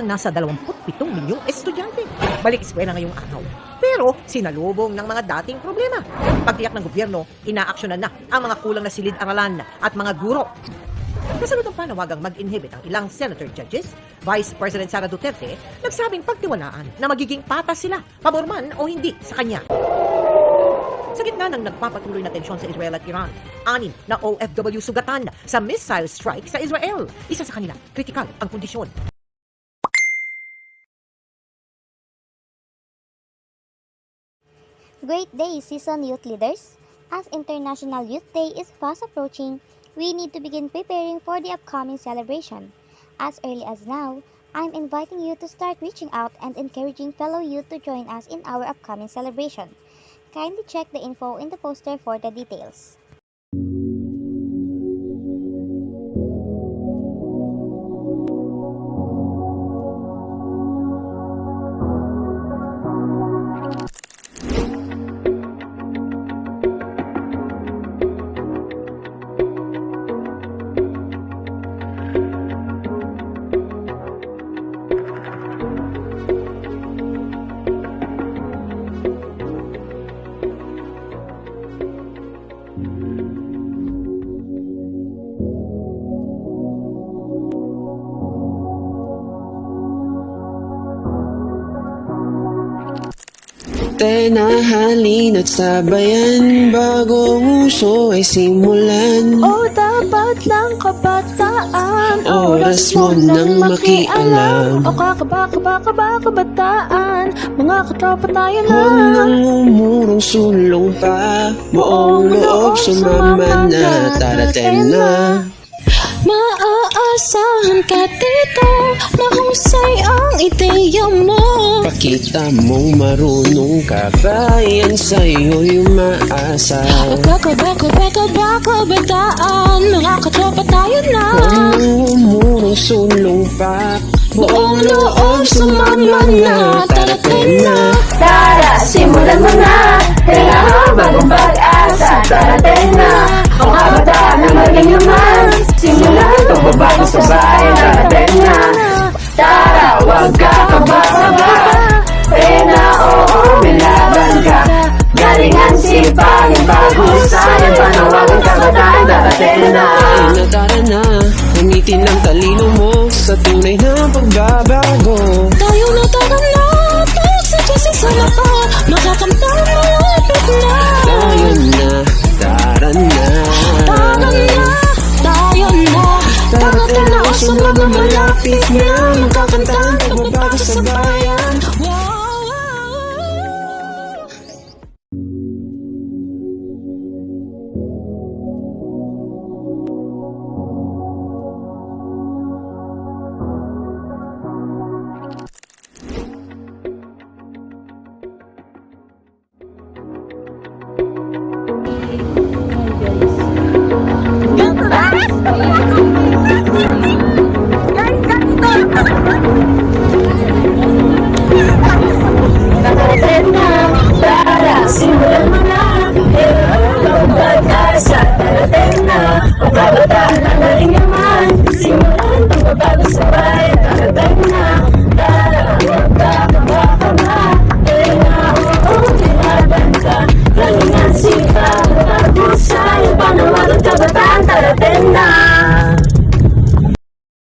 ang nasa 27 milyong estudyante. Balik eskwela ngayong araw. Pero sinalubong ng mga dating problema. Pagtiyak ng gobyerno, inaaksyonan na ang mga kulang na silid-aralan at mga guro. Kasunod ang panawagang mag-inhibit ang ilang senator judges, Vice President Sara Duterte nagsabing pagtiwalaan na magiging patas sila, pabor man o hindi sa kanya. Sa gitna ng nagpapatuloy na tensyon sa Israel at Iran, 6 na OFW sugatan sa missile strike sa Israel. Isa sa kanila, kritikal ang kondisyon. Great day, seasoned youth leaders! As International Youth Day is fast approaching, we need to begin preparing for the upcoming celebration. As early as now, I'm inviting you to start reaching out and encouraging fellow youth to join us in our upcoming celebration. Kindly check the info in the poster for the details. Halina't sabayan, bagong uso ay simulan. O dapat lang kabataan, Oras mo nang makialam. O kabataan, mga katropa tayo na. Huwag nang umurong sulong pa, buong loob sumama na, darating na. Maaasahan ka dito, mahusay ang ideya mo. Pakita mong marunong ka, bayan sa'yo'y umaasa. O kabataan, mga katropa tayo na. Huwag nang umurong sulong pa, buong loob sumama na, darating na. Tara, simulan mo na. Kailangan bagong pag-asa. Darating na ang kabataan na maging naman. Simulan pagbabago sa bayan. Darating na. Tara, huwag ka kaba-kaba. Pena, oo, may laban ka. Galingan, sipagin, pag-husayan. Panawagang kabataan. Darating na. Tara na, gamitin ang talino mo sa tunay na pagbabago. Tayo na pagsadyasin sa mata, makakamtan malapit na. Tayo na, tara na. Tayo na, Tara na, sa mga malapit na, magkakanta ang pagbabago sa bayan.